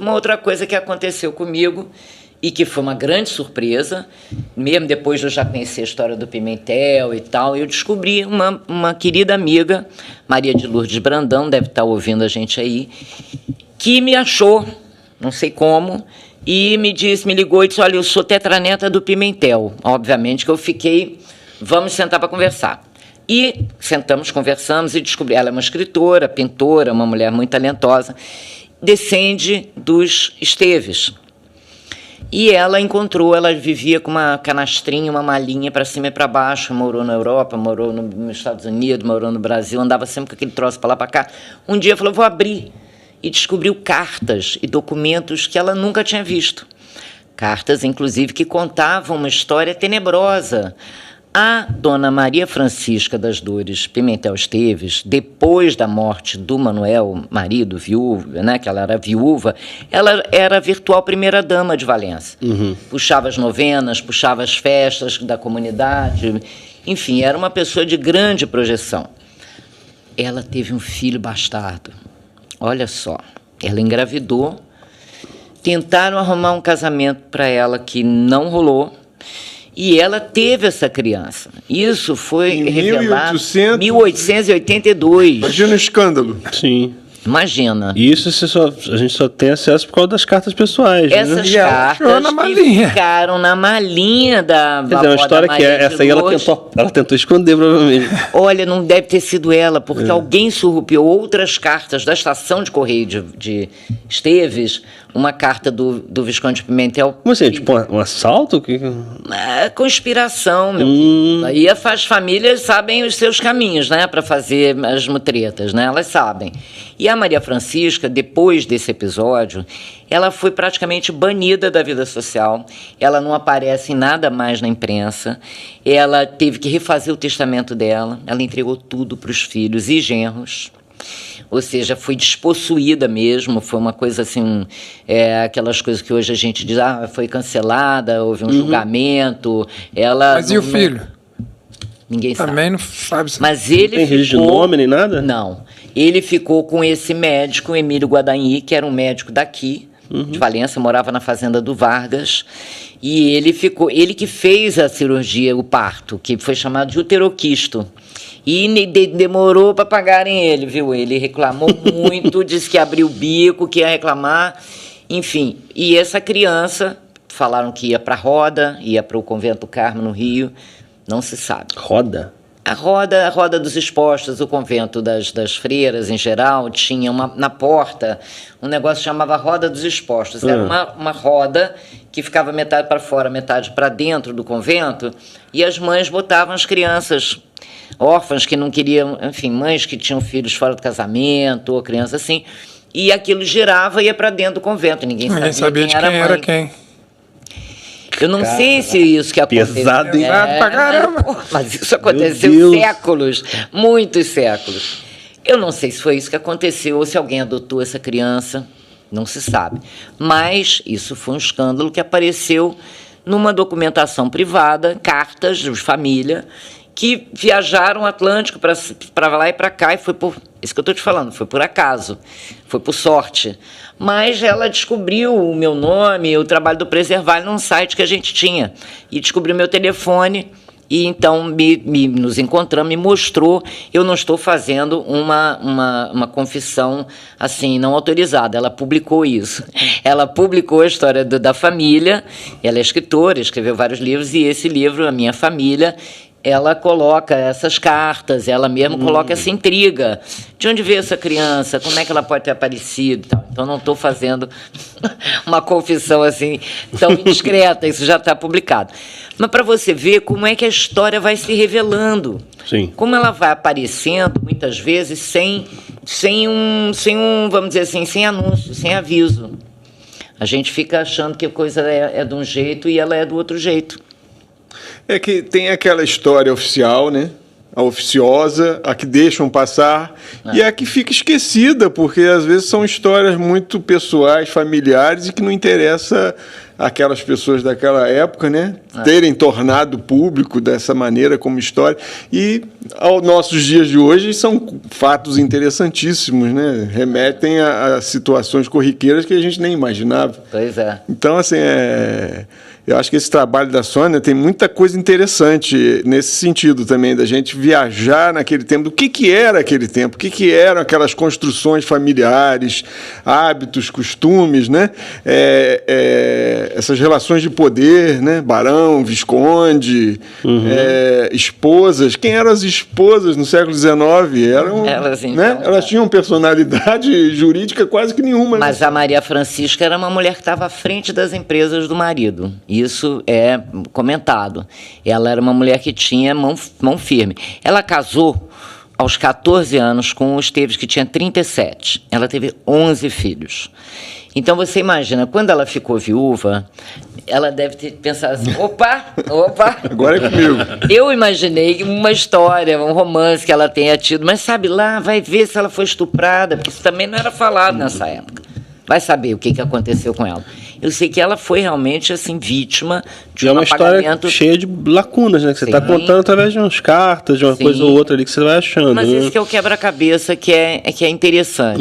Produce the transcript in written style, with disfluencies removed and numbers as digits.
Uma outra coisa que aconteceu comigo e que foi uma grande surpresa, mesmo depois de eu já conhecer a história do Pimentel e tal, eu descobri uma querida amiga, Maria de Lourdes Brandão, deve estar ouvindo a gente aí, que me achou, não sei como, e me ligou e disse, olha, eu sou tetraneta do Pimentel. Obviamente que eu fiquei, vamos sentar para conversar. E sentamos, conversamos e descobri, ela é uma escritora, pintora, uma mulher muito talentosa, descende dos Esteves. E ela vivia com uma canastrinha, uma malinha para cima e para baixo, morou na Europa, morou nos Estados Unidos, morou no Brasil, andava sempre com aquele troço para lá, para cá. Um dia falou, vou abrir. E descobriu cartas e documentos que ela nunca tinha visto. Cartas, inclusive, que contavam uma história tenebrosa. A dona Maria Francisca das Dores Pimentel Esteves, depois da morte do Manuel, marido, viúva, né, que ela era viúva, ela era a virtual primeira-dama de Valença. Uhum. Puxava as novenas, puxava as festas da comunidade, enfim, era uma pessoa de grande projeção. Ela teve um filho bastardo. Olha só, ela engravidou, tentaram arrumar um casamento para ela que não rolou, e ela teve essa criança. Isso foi revelado em 1882. Imagina o escândalo. Sim. Imagina. Isso a gente só tem acesso por causa das cartas pessoais. Essas né? cartas que ficaram na malinha da Quer dizer, uma história que essa aí ela tentou esconder, provavelmente. Olha, não deve ter sido ela, porque alguém surrupiou outras cartas da estação de correio de Esteves, uma carta do Visconde Pimentel. Como assim? Tipo um assalto? Conspiração, meu filho. Aí as famílias sabem os seus caminhos, né, para fazer as mutretas, né? Elas sabem. E a Maria Francisca, depois desse episódio, ela foi praticamente banida da vida social. Ela não aparece em nada mais na imprensa. Ela teve que refazer o testamento dela. Ela entregou tudo para os filhos e genros. Ou seja, foi despossuída mesmo, foi uma coisa assim, aquelas coisas que hoje a gente diz, foi cancelada, houve um julgamento. Mas e o filho? Ninguém sabe. Também não sabe. Mas ele tem registro de nome nem nada? Não. Ele ficou com esse médico, Emílio Guadagni, que era um médico daqui, de Valença, morava na fazenda do Vargas, e ele que fez a cirurgia, o parto, que foi chamado de uteroquisto. E demorou para pagarem ele, viu? Ele reclamou muito, disse que abriu o bico, que ia reclamar, enfim. E essa criança, falaram que ia para Roda, ia para o Convento Carmo, no Rio, não se sabe. Roda? A roda dos expostos, o convento das freiras em geral, tinha na porta um negócio que chamava Roda dos Expostos. Era uma roda que ficava metade para fora, metade para dentro do convento, e as mães botavam as crianças órfãs que não queriam, enfim, mães que tinham filhos fora do casamento, ou crianças assim, e aquilo girava e ia para dentro do convento. Ninguém sabia quem era quem. Eu não sei se isso que aconteceu. Pesado, hein? Pra caramba. Mas isso aconteceu séculos, muitos séculos. Eu não sei se foi isso que aconteceu ou se alguém adotou essa criança, não se sabe. Mas isso foi um escândalo que apareceu numa documentação privada, cartas de família, que viajaram o Atlântico para lá e para cá, e foi por isso que eu estou te falando, foi por acaso, foi por sorte. Mas ela descobriu o meu nome, o trabalho do Preservar num site que a gente tinha, e descobriu meu telefone, e então nos encontramos, me mostrou. Eu não estou fazendo uma confissão assim, não autorizada, ela publicou isso. Ela publicou a história da família, ela é escritora, escreveu vários livros, e esse livro, A Minha Família, ela coloca essas cartas, ela mesma coloca essa intriga. De onde veio essa criança? Como é que ela pode ter aparecido? Então, não estou fazendo uma confissão assim tão indiscreta, isso já está publicado. Mas para você ver como é que a história vai se revelando. Sim. Como ela vai aparecendo, muitas vezes, sem vamos dizer assim, sem anúncio, sem aviso. A gente fica achando que a coisa é de um jeito e ela é do outro jeito. É que tem aquela história oficial, né? A oficiosa, a que deixam passar, e a que fica esquecida, porque às vezes são histórias muito pessoais, familiares, e que não interessa aquelas pessoas daquela época, né? terem tornado público dessa maneira como história. E aos nossos dias de hoje são fatos interessantíssimos, né? Remetem a situações corriqueiras que a gente nem imaginava. Pois é. Então, assim, eu acho que esse trabalho da Sônia tem muita coisa interessante nesse sentido também, da gente viajar naquele tempo, do que era aquele tempo, o que eram aquelas construções familiares, hábitos, costumes, né? Essas relações de poder, né? Barão, visconde, esposas. Quem eram as esposas no século XIX? Elas, então, né? Elas tinham personalidade jurídica quase que nenhuma. Mas a Maria Francisca era uma mulher que estava à frente das empresas do marido. Isso é comentado. Ela era uma mulher que tinha mão firme. Ela casou aos 14 anos com o Esteves, que tinha 37. Ela teve 11 filhos. Então, você imagina, quando ela ficou viúva, ela deve ter pensado assim, opa, Agora é comigo. Eu imaginei uma história, um romance que ela tenha tido, mas sabe lá, vai ver se ela foi estuprada, porque isso também não era falado nessa época. Vai saber o que aconteceu com ela. Eu sei que ela foi realmente, assim, vítima de uma história cheia de lacunas, né? Que você está contando através de umas cartas, de uma coisa ou outra ali que você vai achando. Mas né? esse que é o quebra-cabeça que é interessante.